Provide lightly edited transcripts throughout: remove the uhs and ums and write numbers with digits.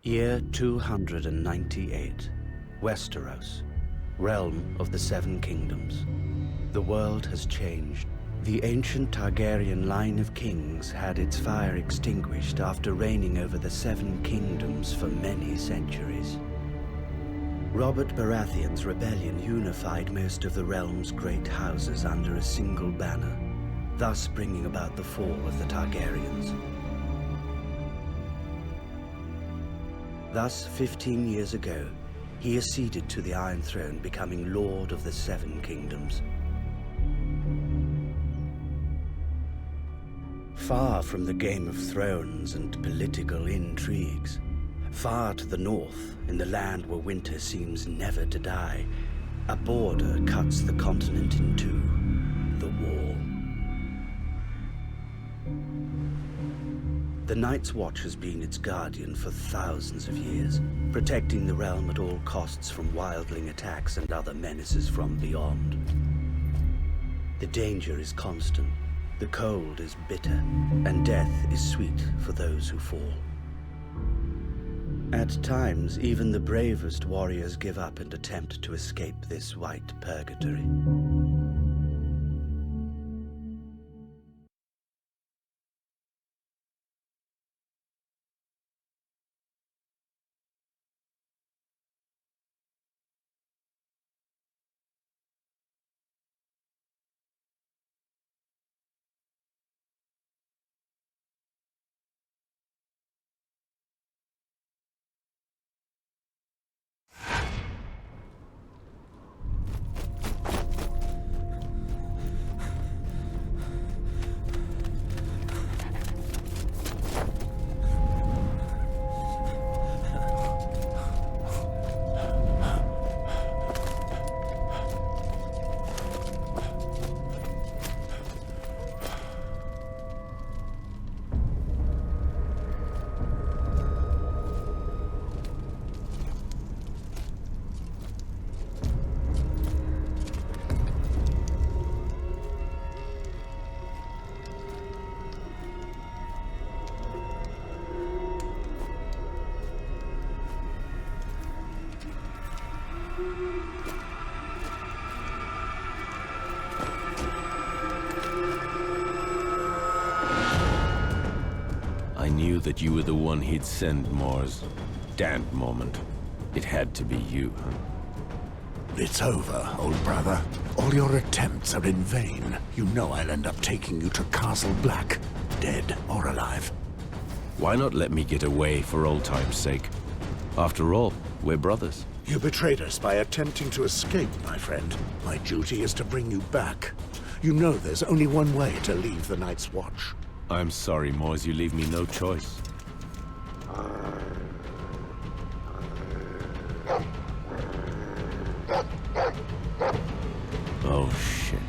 Year 298. Westeros, realm of the Seven Kingdoms. The world has changed. The ancient Targaryen line of kings had its fire extinguished after reigning over the Seven Kingdoms for many centuries. Robert Baratheon's rebellion unified most of the realm's great houses under a single banner, thus bringing about the fall of the Targaryens. Thus, 15 years ago, he acceded to the Iron Throne, becoming Lord of the Seven Kingdoms. Far from the Game of Thrones and political intrigues, far to the north, in the land where winter seems never to die, a border cuts the continent in two, the Wall. The Night's Watch has been its guardian for thousands of years, protecting the realm at all costs from wildling attacks and other menaces from beyond. The danger is constant, the cold is bitter, and death is sweet for those who fall. At times, even the bravest warriors give up and attempt to escape this white purgatory. I knew that you were the one he'd send, Mars. Damned moment. It had to be you, huh? It's over, old brother. All your attempts are in vain. You know I'll end up taking you to Castle Black, dead or alive. Why not let me get away for old time's sake? After all, we're brothers. You betrayed us by attempting to escape, my friend. My duty is to bring you back. You know there's only one way to leave the Night's Watch. I'm sorry, Mars, you leave me no choice. Oh, shit.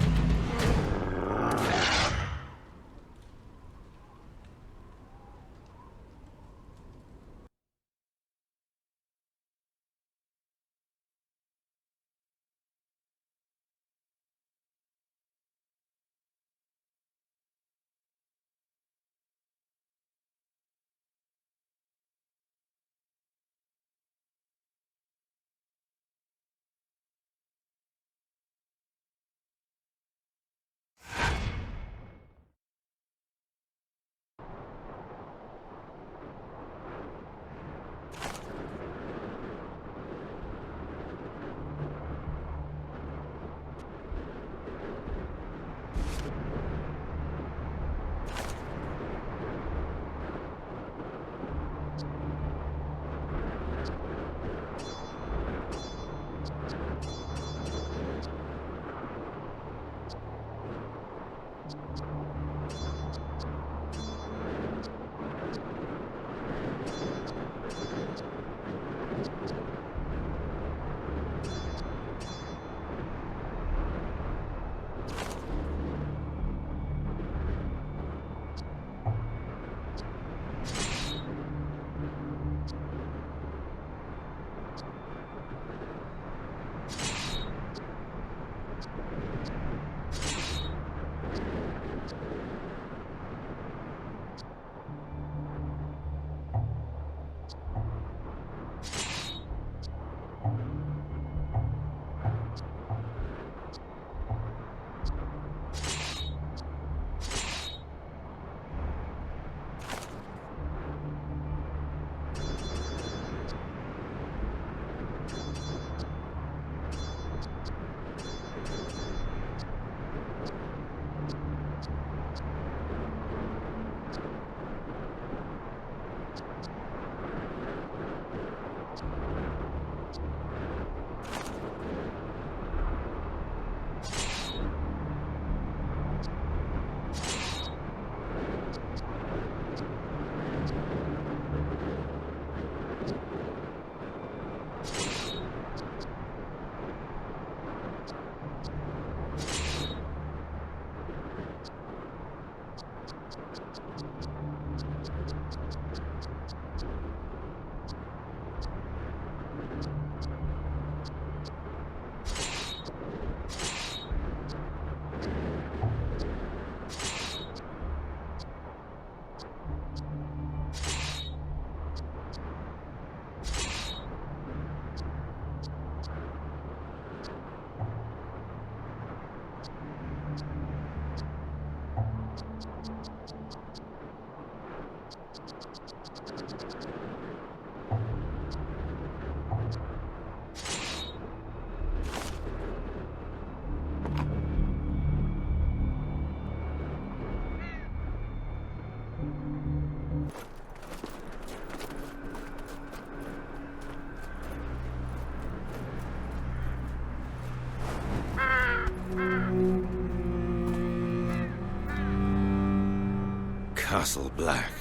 Castle Black.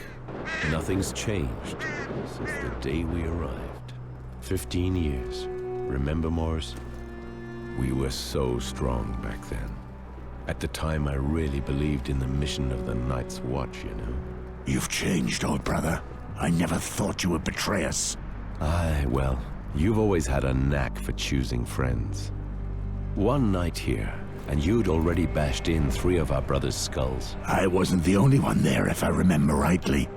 Nothing's changed since the day we arrived. 15 years. Remember, Morris? We were so strong back then. At the time, I really believed in the mission of the Night's Watch, you know? You've changed, old brother. I never thought you would betray us. Aye, well, you've always had a knack for choosing friends. One night here, and you'd already bashed in 3 of our brothers' skulls. I wasn't the only one there, if I remember rightly.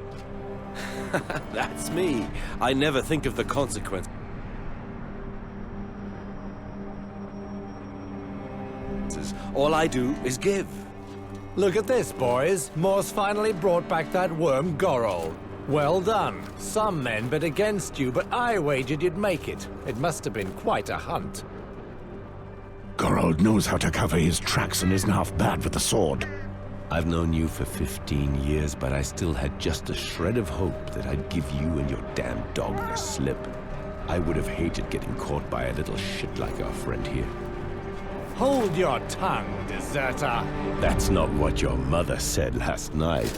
That's me. I never think of the consequence. All I do is give. Look at this, boys. Morse finally brought back that worm, Gorold. Well done. Some men bet against you, but I wagered you'd make it. It must have been quite a hunt. Gorold knows how to cover his tracks and isn't half bad with the sword. I've known you for 15 years, but I still had just a shred of hope that I'd give you and your damn dog the slip. I would have hated getting caught by a little shit like our friend here. Hold your tongue, deserter. That's not what your mother said last night.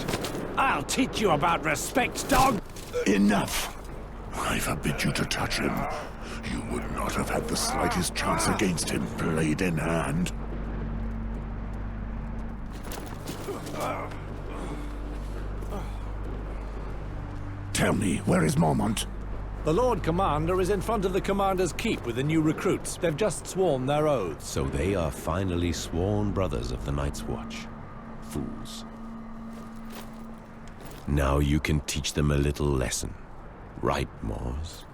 I'll teach you about respect, dog! Enough! I forbid you to touch him. You would not have had the slightest chance against him, blade in hand. Tell me, where is Mormont? The Lord Commander is in front of the Commander's Keep with the new recruits. They've just sworn their oaths. So they are finally sworn brothers of the Night's Watch. Fools. Now you can teach them a little lesson. Right, Morse?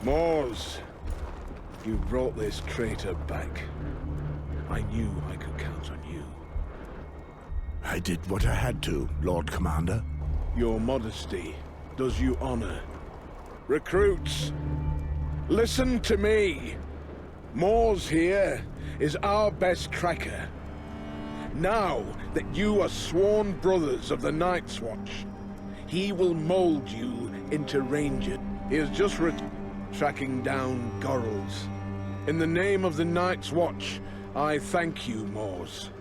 Morse, you brought this traitor back. I knew I could count on you. I did what I had to, Lord Commander. Your modesty does you honor. Recruits, listen to me. Morse here is our best tracker. Now that you are sworn brothers of the Night's Watch, he will mold you into Ranger. He has just tracking down Gorals. In the name of the Night's Watch, I thank you, Morse.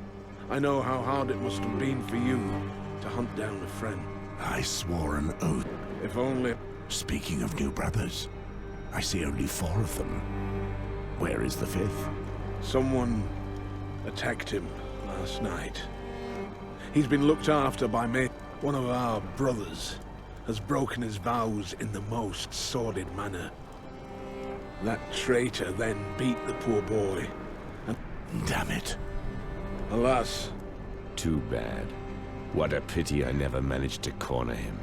I know how hard it must have been for you to hunt down a friend. I swore an oath. If only... Speaking of new brothers, I see only 4 of them. Where is the 5th? Someone attacked him last night. He's been looked after by me. One of our brothers has broken his vows in the most sordid manner. That traitor then beat the poor boy, and... Damn it. Alas. Too bad. What a pity I never managed to corner him.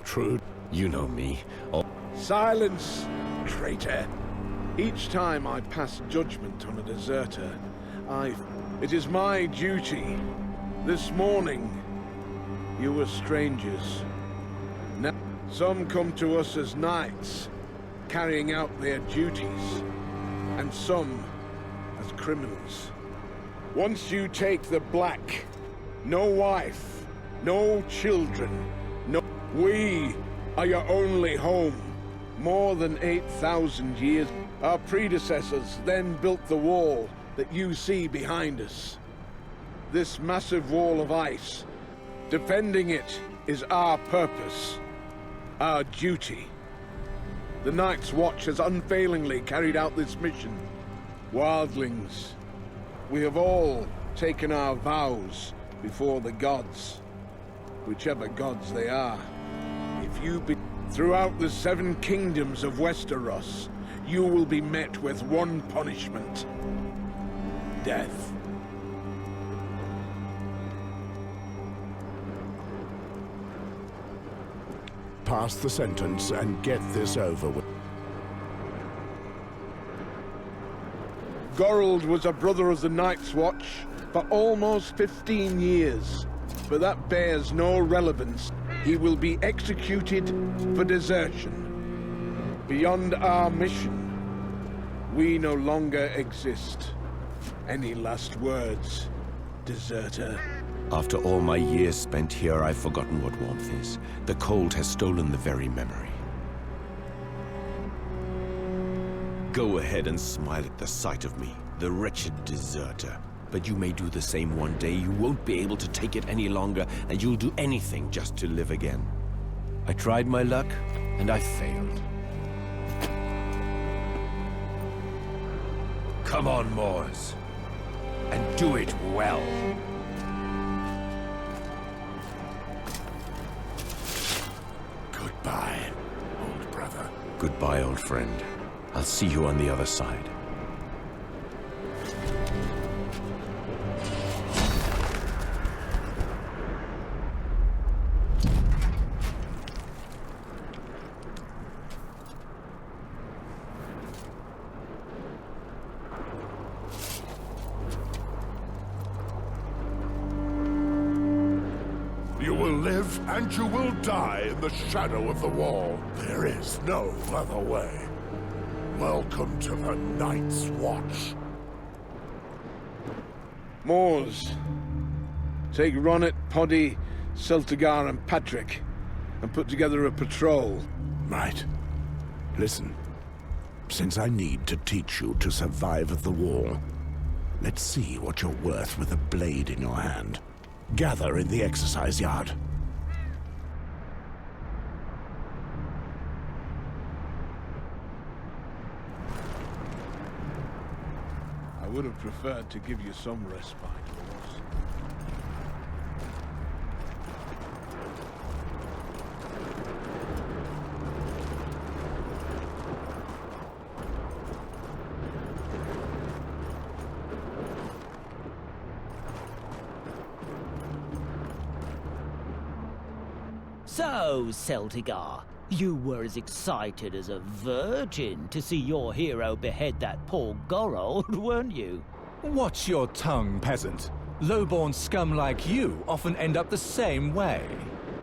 True. You know me. Silence, traitor. Each time I pass judgment on a deserter, it is my duty. This morning, you were strangers. Now, some come to us as knights, carrying out their duties, and some as criminals. Once you take the black, no wife, no children, we are your only home. More than 8,000 years, our predecessors then built the wall that you see behind us. This massive wall of ice, defending it is our purpose, our duty. The Night's Watch has unfailingly carried out this mission. Wildlings, we have all taken our vows before the gods, whichever gods they are. If you be throughout the 7 kingdoms of Westeros, you will be met with one punishment: death. Pass the sentence and get this over with. Gorold was a brother of the Night's Watch for almost 15 years, but that bears no relevance. He will be executed for desertion. Beyond our mission, we no longer exist. Any last words, deserter? After all my years spent here, I've forgotten what warmth is. The cold has stolen the very memory. Go ahead and smile at the sight of me, the wretched deserter. But you may do the same one day. You won't be able to take it any longer, and you'll do anything just to live again. I tried my luck, and I failed. Come on, Moors, and do it well. Goodbye, old brother. Goodbye, old friend. I'll see you on the other side. You will live and you will die in the shadow of the wall. There is no other way. Welcome to the Night's Watch. Moors, take Ronnet, Poddy, Celtigar and Patrick and put together a patrol. Right. Listen. Since I need to teach you to survive at the wall, let's see what you're worth with a blade in your hand. Gather in the exercise yard. I would have preferred to give you some respite, Moors. So, Celtigar, you were as excited as a virgin to see your hero behead that poor Gorold, weren't you? Watch your tongue, peasant. Low-born scum like you often end up the same way.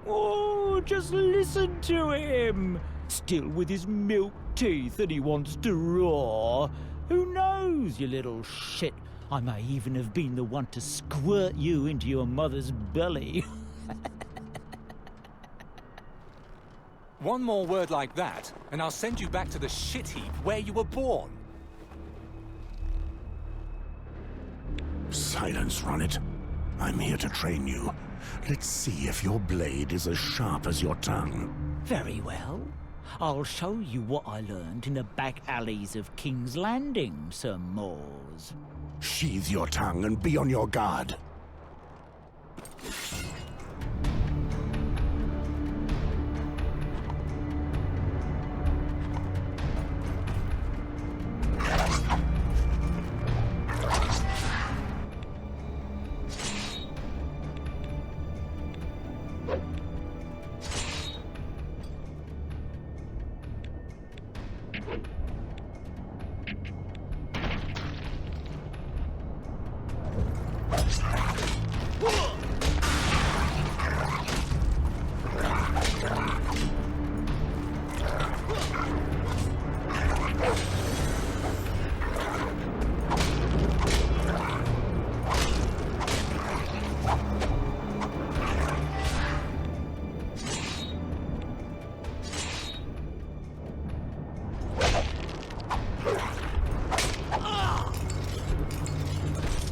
Oh, just listen to him! Still with his milk teeth that he wants to roar. Who knows, you little shit? I may even have been the one to squirt you into your mother's belly. One more word like that, and I'll send you back to the shit heap where you were born. Silence, Ronnet. I'm here to train you. Let's see if your blade is as sharp as your tongue. Very well. I'll show you what I learned in the back alleys of King's Landing, Sir Moors. Sheathe your tongue and be on your guard.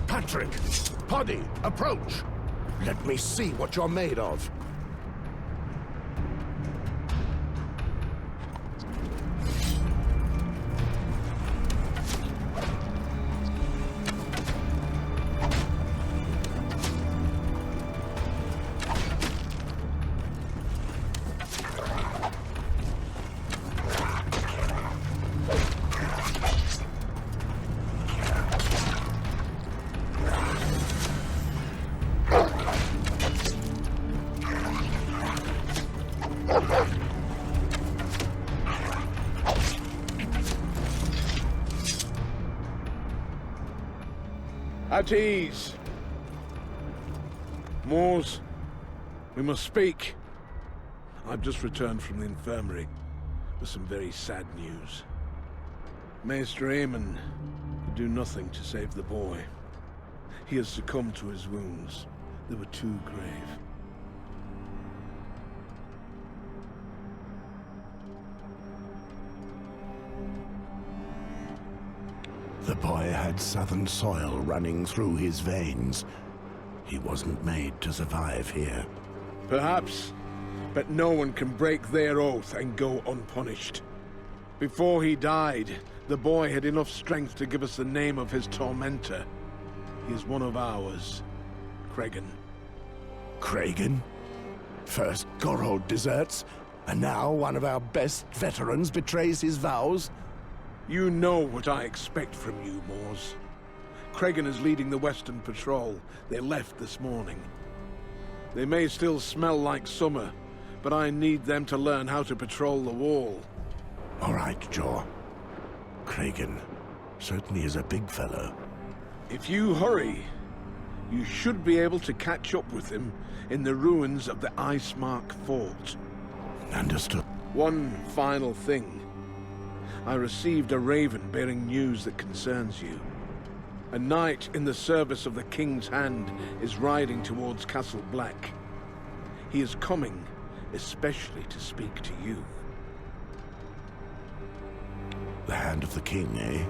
Patrick! Poddy, approach! Let me see what you're made of. At ease. Moors, we must speak. I've just returned from the infirmary. with some very sad news. Maester Aemon could do nothing to save the boy. He has succumbed to his wounds. They were too grave. The boy had southern soil running through his veins. He wasn't made to survive here. Perhaps, but no one can break their oath and go unpunished. Before he died, the boy had enough strength to give us the name of his tormentor. He is one of ours, Cregan. Cregan? First Gorold deserts, and now one of our best veterans betrays his vows? You know what I expect from you, Moors. Cregan is leading the Western Patrol. They left this morning. They may still smell like summer, but I need them to learn how to patrol the wall. All right, Jaw. Cregan certainly is a big fellow. If you hurry, you should be able to catch up with him in the ruins of the Icemark Fort. Understood. One final thing. I received a raven bearing news that concerns you. A knight in the service of the King's Hand is riding towards Castle Black. He is coming, especially to speak to you. The Hand of the King, eh?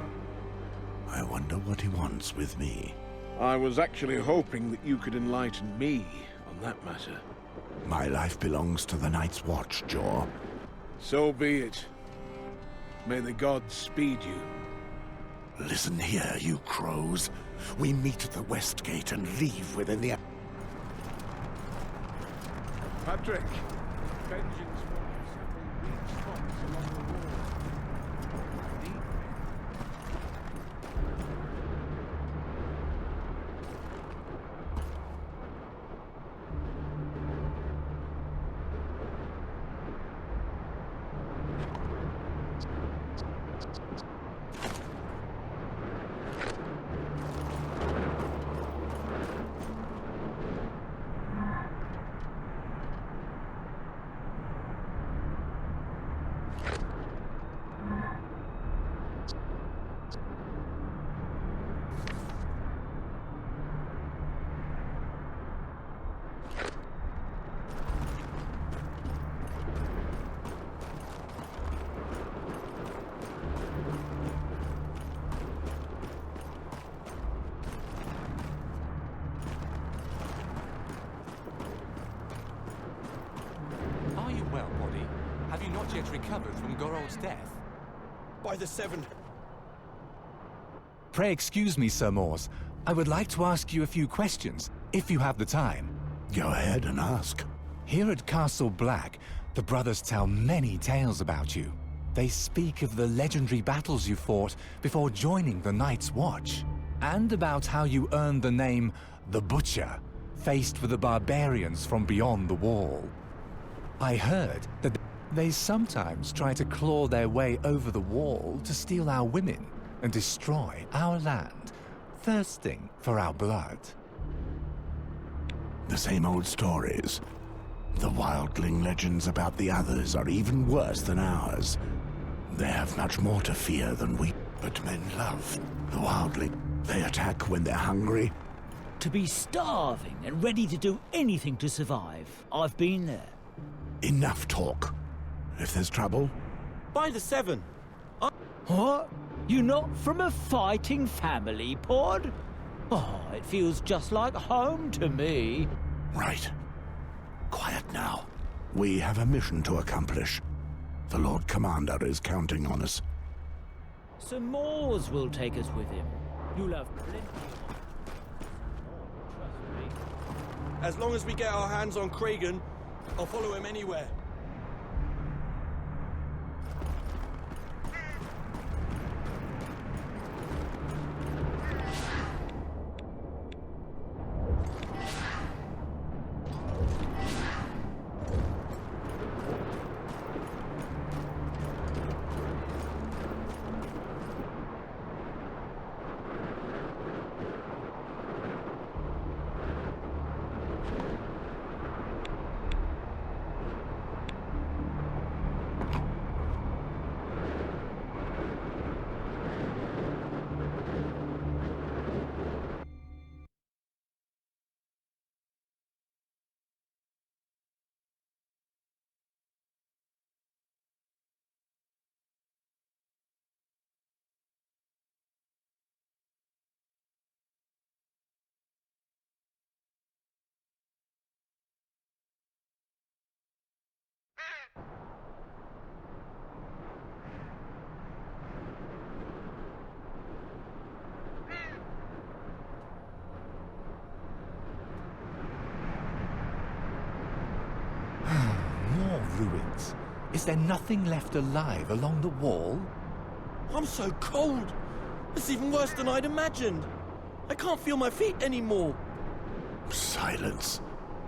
I wonder what he wants with me. I was actually hoping that you could enlighten me on that matter. My life belongs to the Night's Watch, Jaw. So be it. May the gods speed you. Listen here, you crows. We meet at the West Gate and leave within the... Patrick, vengeance will have several weak spots along the wall. Are you well, Body? Have you not yet recovered from Gorold's death? By the seven. Pray excuse me, Sir Moors. I would like to ask you a few questions, if you have the time. Go ahead and ask. Here at Castle Black, the brothers tell many tales about you. They speak of the legendary battles you fought before joining the Night's Watch, and about how you earned the name the Butcher, faced with the barbarians from beyond the wall. I heard that they sometimes try to claw their way over the wall to steal our women and destroy our land, thirsting for our blood. The same old stories. The wildling legends about the others are even worse than ours. They have much more to fear than we, but men love the wildling. They attack when they're hungry. To be starving and ready to do anything to survive. I've been there. Enough talk. If there's trouble, By the seven. What? You're not from a fighting family, Pod? Oh, it feels just like home to me. right. Quiet now. We have a mission to accomplish. The Lord Commander is counting on us. Some Moors will take us with him. You'll have plenty of... Trust me. As long as we get our hands on Cregan, I'll follow him anywhere. Is there nothing left alive along the wall? I'm so cold. It's even worse than I'd imagined. I can't feel my feet anymore. Silence.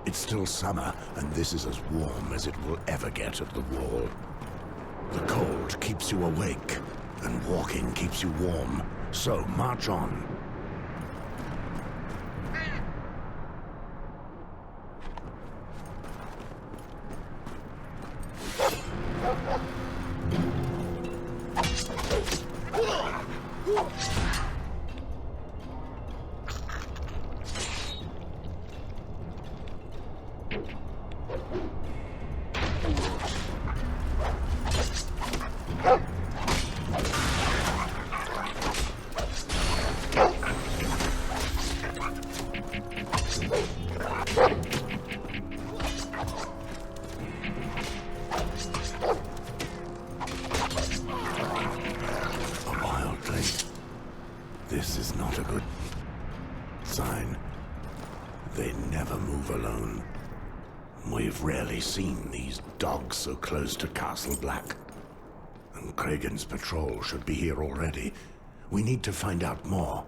It's still summer, and this is as warm as it will ever get at the wall. The cold keeps you awake, and walking keeps you warm. So march on. This is not a good sign. They never move alone. We've rarely seen these dogs so close to Castle Black. And Kragan's patrol should be here already. We need to find out more.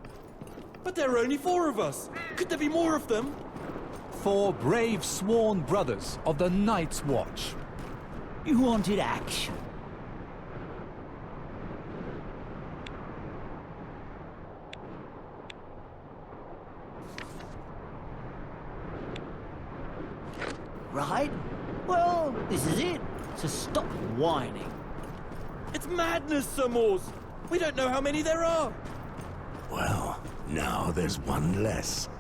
But there are only 4 of us. Could there be more of them? 4 brave sworn brothers of the Night's Watch. You wanted action. Right? Well, this is it. So stop whining. It's madness, Sir Mors. We don't know how many there are. Well, now there's one less.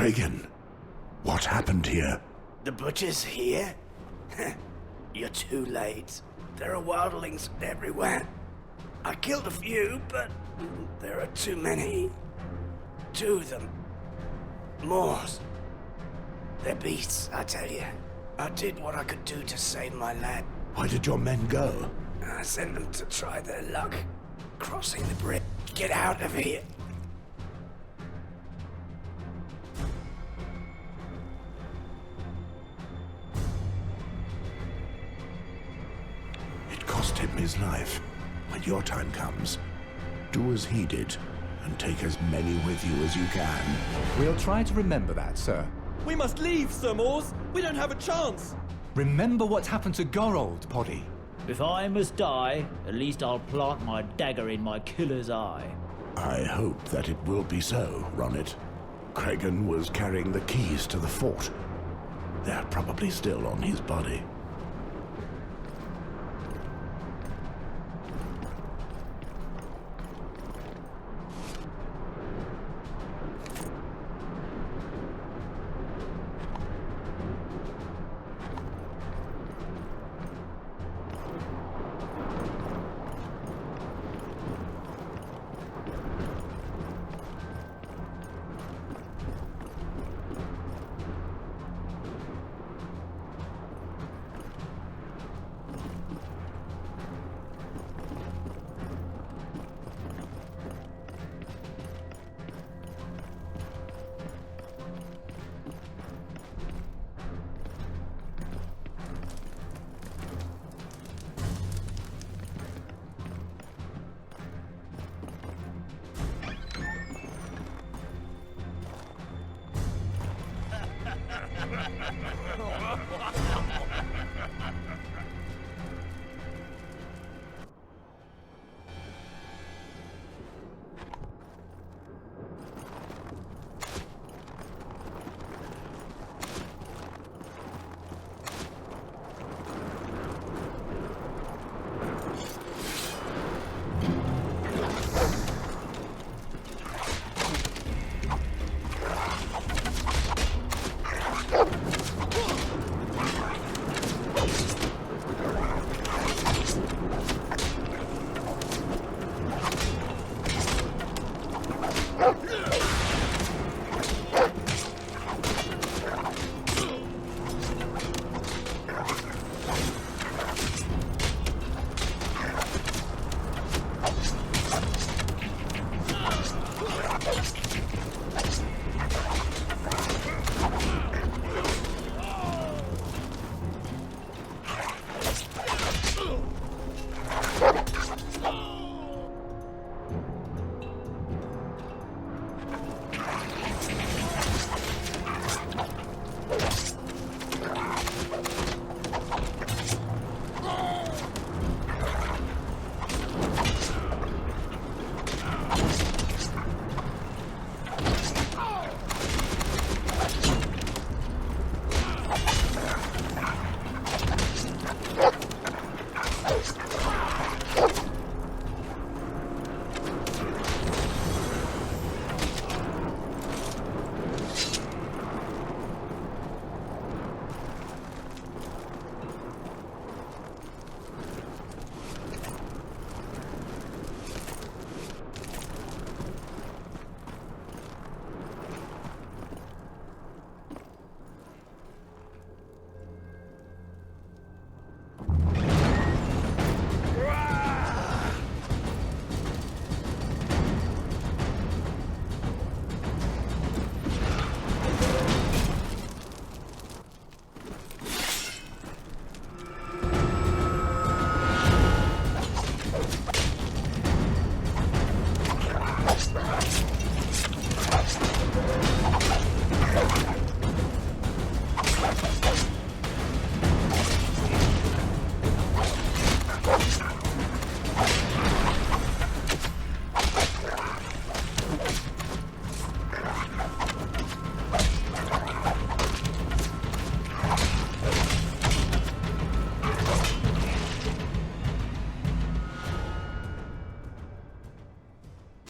Kragan, what happened here? The butcher's here? You're too late. There are wildlings everywhere. I killed a few, but there are too many. 2 of them. Moors. They're beasts, I tell you. I did what I could do to save my lad. Why did your men go? I sent them to try their luck. Crossing the bridge. Get out of here. It cost him his life. When your time comes, do as he did, and take as many with you as you can. We'll try to remember that, sir. We must leave, Sir Mors. We don't have a chance. Remember what happened to Gorold, Poddy. If I must die, at least I'll plant my dagger in my killer's eye. I hope that it will be so, Ronnet. Kragan was carrying the keys to the fort. They're probably still on his body.